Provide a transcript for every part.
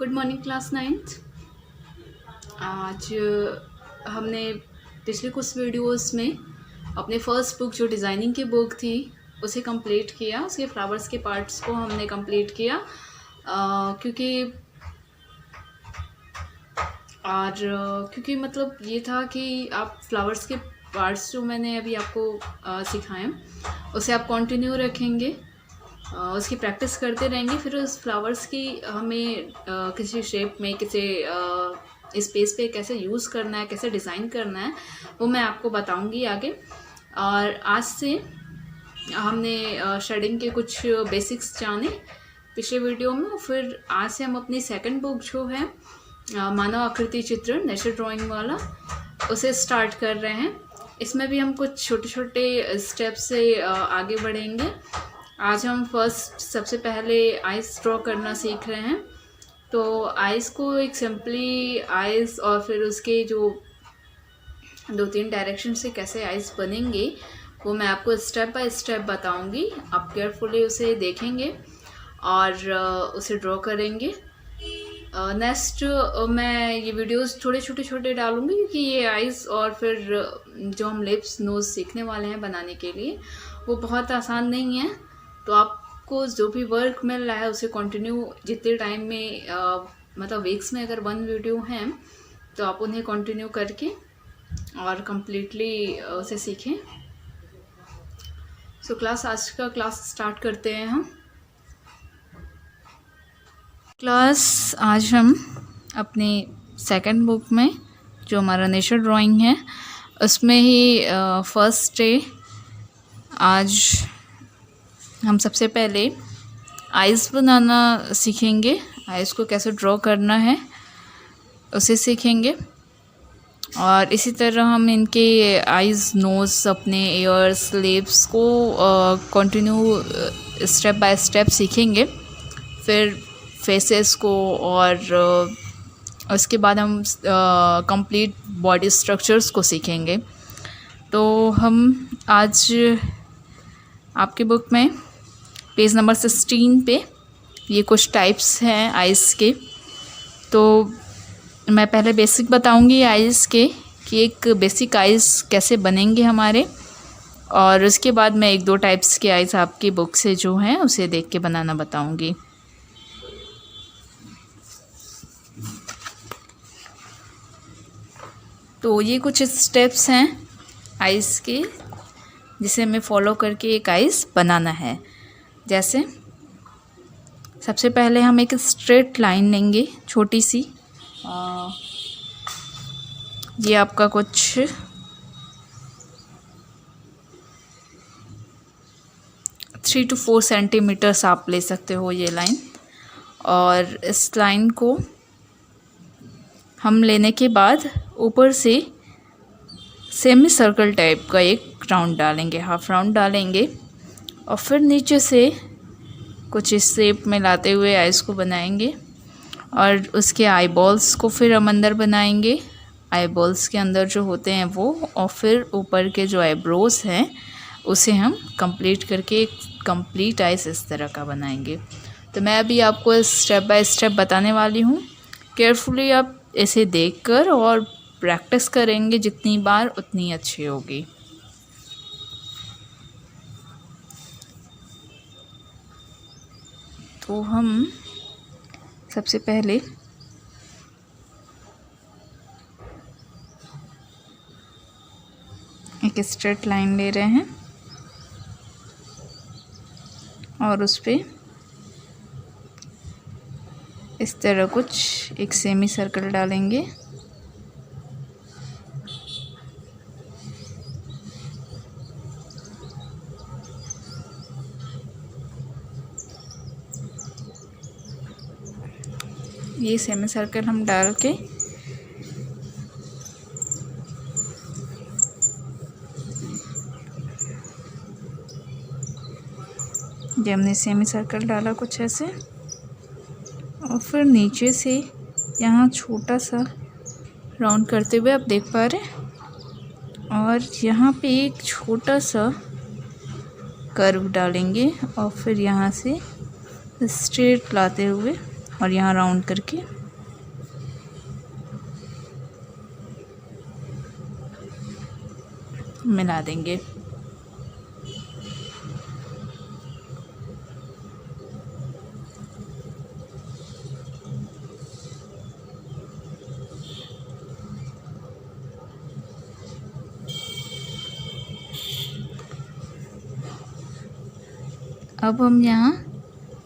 Good morning class ninth. आज हमने पिछले कुछ वीडियोस में अपने फर्स्ट बुक जो डिज़ाइनिंग की बुक थी उसे कंप्लीट किया। उसके फ्लावर्स के पार्ट्स को हमने कंप्लीट किया क्योंकि मतलब ये था कि आप फ्लावर्स के पार्ट्स जो मैंने अभी आपको सिखाएं उसे आप कंटिन्यू रखेंगे, उसकी प्रैक्टिस करते रहेंगे। फिर उस फ्लावर्स की हमें किसी शेप में स्पेस पे कैसे यूज़ करना है, कैसे डिज़ाइन करना है, वो मैं आपको बताऊंगी आगे। और आज से हमने शेडिंग के कुछ बेसिक्स जाने पिछले वीडियो में। फिर आज से हम अपनी सेकंड बुक जो है मानव आकृति चित्रण नेचर ड्राइंग वाला उसे स्टार्ट कर रहे हैं। इसमें भी हम कुछ छोटे छोटे स्टेप से आगे बढ़ेंगे। आज हम सबसे पहले आइस ड्रॉ करना सीख रहे हैं। तो आइस को एक सिंपली आइस और फिर उसके जो 2-3 डायरेक्शन से कैसे आइस बनेंगे वो मैं आपको स्टेप बाय स्टेप बताऊंगी। आप केयरफुली उसे देखेंगे और उसे ड्रॉ करेंगे। नेक्स्ट मैं ये वीडियोस थोड़े छोटे डालूंगी क्योंकि ये आइस और फिर जो हम लिप्स नोज सीखने वाले हैं बनाने के लिए वो बहुत आसान नहीं है। तो आपको जो भी वर्क मिल रहा है उसे कंटिन्यू जितने टाइम में मतलब वीक्स में अगर 1 वीडियो हैं तो आप उन्हें कंटिन्यू करके और कंप्लीटली उसे सीखें। आज का क्लास स्टार्ट करते हैं हम। आज हम अपनी सेकंड बुक में जो हमारा नेचर ड्राइंग है उसमें ही फर्स्ट डे आज हम सबसे पहले आइस बनाना सीखेंगे। आइस को कैसे ड्रॉ करना है उसे सीखेंगे और इसी तरह हम इनके आइज़, नोज़, अपने ईयर्स, लिप्स को कंटिन्यू स्टेप बाय स्टेप सीखेंगे। फिर फेसेस को और उसके बाद हम कंप्लीट बॉडी स्ट्रक्चर्स को सीखेंगे। तो हम आज आपकी बुक में पेज नंबर 16 पे ये कुछ टाइप्स हैं आइस के। तो मैं पहले बेसिक बताऊंगी आइस के कि एक बेसिक आइस कैसे बनेंगे हमारे, और उसके बाद मैं 1-2 टाइप्स के आइस आपकी बुक से जो हैं उसे देख के बनाना बताऊंगी। तो ये कुछ स्टेप्स हैं आइस के जिसे हमें फॉलो करके एक आइस बनाना है। जैसे सबसे पहले हम एक स्ट्रेट लाइन लेंगे छोटी सी। ये आपका कुछ 3 to 4 सेंटीमीटर्स आप ले सकते हो ये लाइन। और इस लाइन को हम लेने के बाद ऊपर से सेमी सर्कल टाइप का एक राउंड डालेंगे, हाफ राउंड डालेंगे और फिर नीचे से कुछ इस शेप में लाते हुए आइस को बनाएंगे। और उसके आई बॉल्स को फिर हम अंदर बनाएंगे, आई बॉल्स के अंदर जो होते हैं वो, और फिर ऊपर के जो आईब्रोज हैं उसे हम कंप्लीट करके एक कंप्लीट आइस इस तरह का बनाएंगे। तो मैं अभी आपको स्टेप बाय स्टेप बताने वाली हूँ। केयरफुली आप इसे देखकर और प्रैक्टिस करेंगे, जितनी बार उतनी अच्छी होगी। तो हम सबसे पहले एक स्ट्रेट लाइन ले रहे हैं और उस पे इस तरह कुछ एक सेमी सर्कल डालेंगे। ये सेमी सर्कल हम डाल के जब हमने सेमी सर्कल डाला कुछ ऐसे, और फिर नीचे से यहाँ छोटा सा राउंड करते हुए आप देख पा रहे हैं, और यहाँ पे एक छोटा सा कर्व डालेंगे और फिर यहाँ से स्ट्रेट लाते हुए और यहाँ राउंड करके मिला देंगे। अब हम यहाँ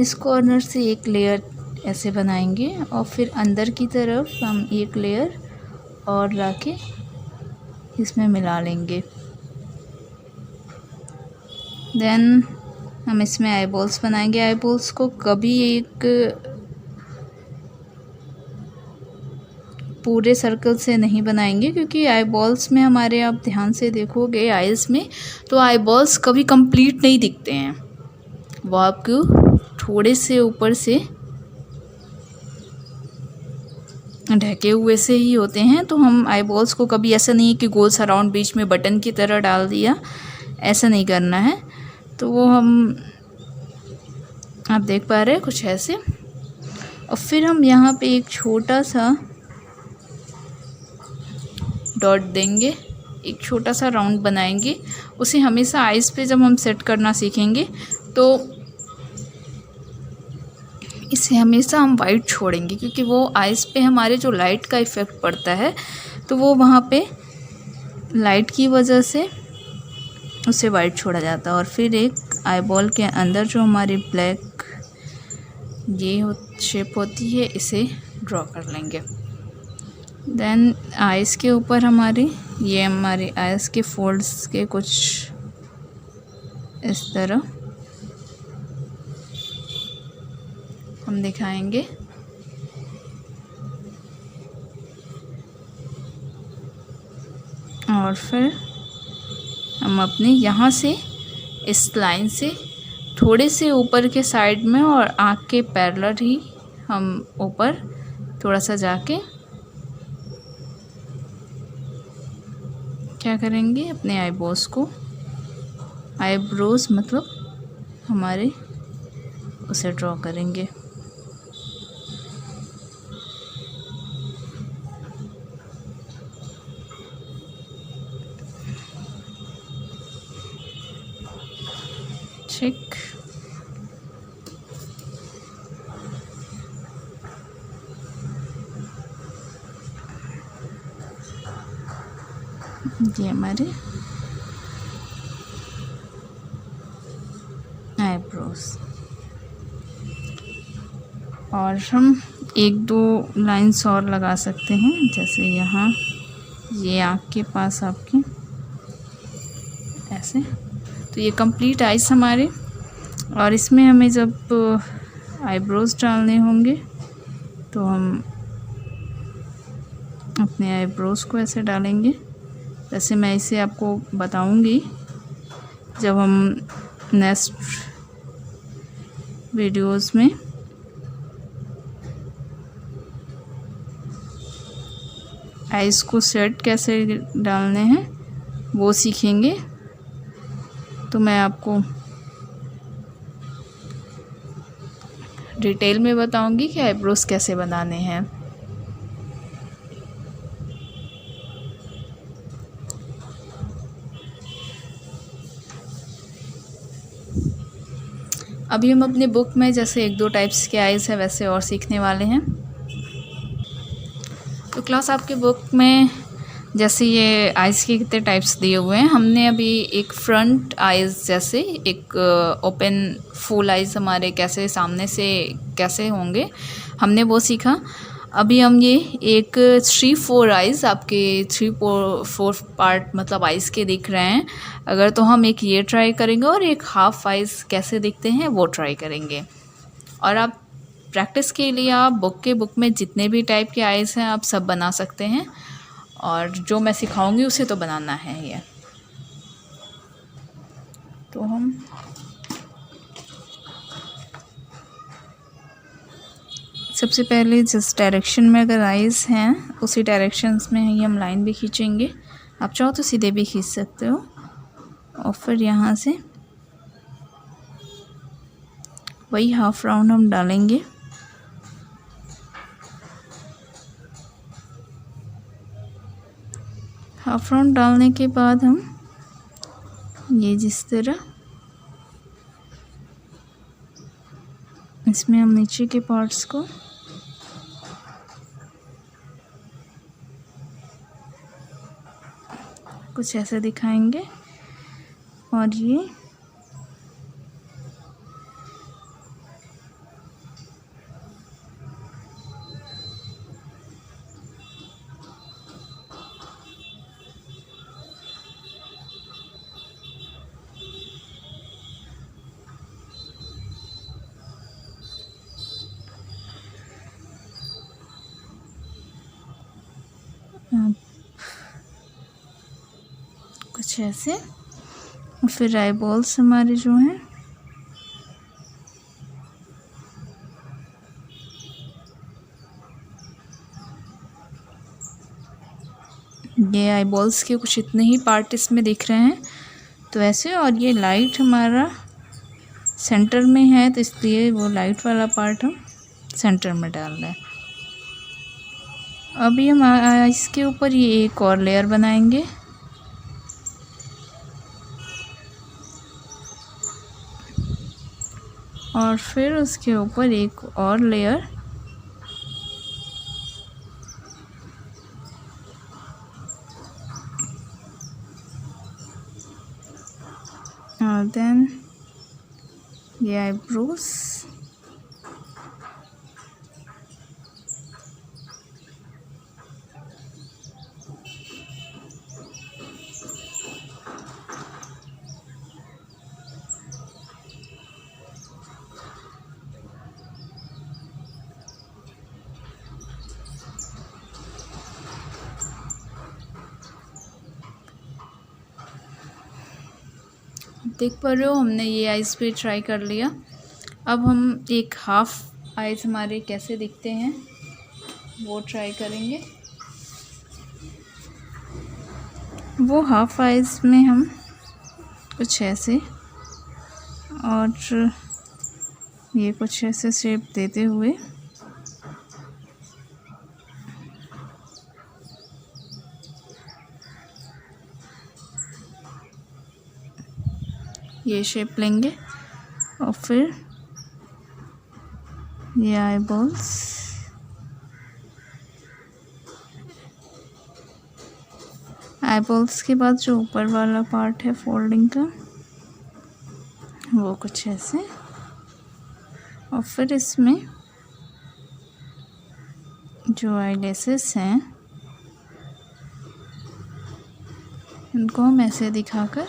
इस कॉर्नर से एक लेयर ऐसे बनाएंगे और फिर अंदर की तरफ हम एक लेयर और लाके इसमें मिला लेंगे। देन हम इसमें आईबॉल्स बनाएंगे। आईबॉल्स को कभी एक पूरे सर्कल से नहीं बनाएंगे, क्योंकि आईबॉल्स में हमारे, आप ध्यान से देखोगे आईज में, तो आईबॉल्स कभी कंप्लीट नहीं दिखते हैं, वो आपको थोड़े से ऊपर से ढके हुए से ही होते हैं। तो हम आईबॉल्स को कभी ऐसा नहीं है कि गोल सा राउंड बीच में बटन की तरह डाल दिया, ऐसा नहीं करना है। तो वो हम, आप देख पा रहे हैं कुछ ऐसे। और फिर हम यहाँ पे एक छोटा सा डॉट देंगे, एक छोटा सा राउंड बनाएंगे। उसे हमेशा आइज पे जब हम सेट करना सीखेंगे तो इसे हमेशा हम वाइट छोड़ेंगे, क्योंकि वो आइज पे हमारे जो लाइट का इफ़ेक्ट पड़ता है तो वो वहाँ पे लाइट की वजह से उसे वाइट छोड़ा जाता है। और फिर एक आईबॉल के अंदर जो हमारी ब्लैक ये शेप होती है, इसे ड्रॉ कर लेंगे। देन आइज़ के ऊपर हमारे आइज़ के फोल्ड्स के कुछ इस तरह हम दिखाएंगे। और फिर हम अपने यहाँ से इस लाइन से थोड़े से ऊपर के साइड में और आँख के पैरेलल ही हम ऊपर थोड़ा सा जाके क्या करेंगे, अपने आईब्रोज मतलब हमारे उसे ड्रॉ करेंगे। ठीक, ये हमारे आईब्रोज। और हम एक दो लाइंस और लगा सकते हैं, जैसे यहाँ ये आँख के पास आपके ऐसे। तो ये कंप्लीट आइज हमारे। और इसमें हमें जब आईब्रोज डालने होंगे तो हम अपने आईब्रोज को ऐसे डालेंगे। जैसे मैं इसे आपको बताऊंगी जब हम नेक्स्ट वीडियोस में आइज़ को सेट कैसे डालने हैं वो सीखेंगे। तो मैं आपको डिटेल में बताऊंगी कि आईब्रोज कैसे बनाने हैं। अभी हम अपने बुक में जैसे एक दो टाइप्स के आइज़ है वैसे और सीखने वाले हैं। तो क्लास आपके बुक में जैसे ये आइज़ के कितने टाइप्स दिए हुए हैं, हमने अभी एक फ्रंट आइज़ जैसे एक ओपन फुल आइज़ हमारे कैसे सामने से कैसे होंगे हमने वो सीखा। अभी हम ये एक 3-4 आइज़ आपके 3-4 पार्ट मतलब आइज़ के दिख रहे हैं अगर, तो हम एक ये ट्राई करेंगे और एक हाफ आइज़ कैसे दिखते हैं वो ट्राई करेंगे। और आप प्रैक्टिस के लिए आप बुक में जितने भी टाइप के आइज़ हैं आप सब बना सकते हैं, और जो मैं सिखाऊंगी उसे तो बनाना है ये। तो हम सबसे पहले जिस डायरेक्शन में अगर आइज़ हैं उसी डायरेक्शंस में ही हम लाइन भी खींचेंगे। आप चाहो तो सीधे भी खींच सकते हो। और फिर यहाँ से वही हाफ राउंड हम डालेंगे हाफ राउंड डालने के बाद हम ये जिस तरह इसमें हम नीचे के पार्ट्स को कुछ ऐसे दिखाएंगे और ये कुछ ऐसे। और फिर आई बॉल्स हमारे जो हैं ये आई बॉल्स के कुछ इतने ही पार्ट इसमें दिख रहे हैं तो ऐसे। और ये लाइट हमारा सेंटर में है तो इसलिए वो लाइट वाला पार्ट हम सेंटर में डाल रहे हैं। अभी हम इसके ऊपर ये एक और लेयर बनाएंगे। और फिर उसके ऊपर एक और लेयर और देन ये आईब्रोज। देख पा रहे हो हमने ये आइज़ पे ट्राई कर लिया। अब हम एक हाफ आइज़ हमारे कैसे दिखते हैं वो ट्राई करेंगे। वो हाफ आइज़ में हम कुछ ऐसे और ये कुछ ऐसे शेप देते हुए ये शेप लेंगे और फिर ये आई बॉल्स। आई बॉल्स के बाद जो ऊपर वाला पार्ट है फोल्डिंग का वो कुछ ऐसे। और फिर इसमें जो आई लेसेस हैं उनको हम ऐसे दिखाकर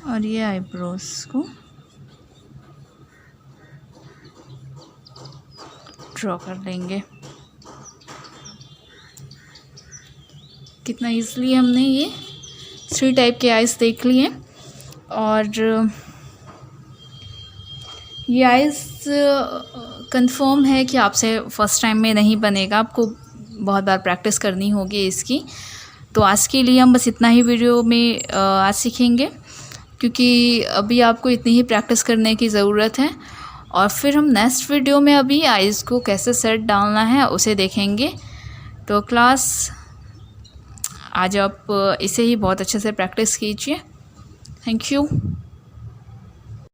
और ये आईब्रोज को ड्रॉ कर लेंगे। कितना इजीली हमने ये 3 टाइप के आइज़ देख लिए। और ये आइज़ कंफर्म है कि आपसे फ़र्स्ट टाइम में नहीं बनेगा, आपको बहुत बार प्रैक्टिस करनी होगी इसकी। तो आज के लिए हम बस इतना ही वीडियो में आज सीखेंगे, क्योंकि अभी आपको इतनी ही प्रैक्टिस करने की ज़रूरत है। और फिर हम नेक्स्ट वीडियो में अभी आइज़ को कैसे सेट डालना है उसे देखेंगे। तो क्लास आज आप इसे ही बहुत अच्छे से प्रैक्टिस कीजिए। Thank you.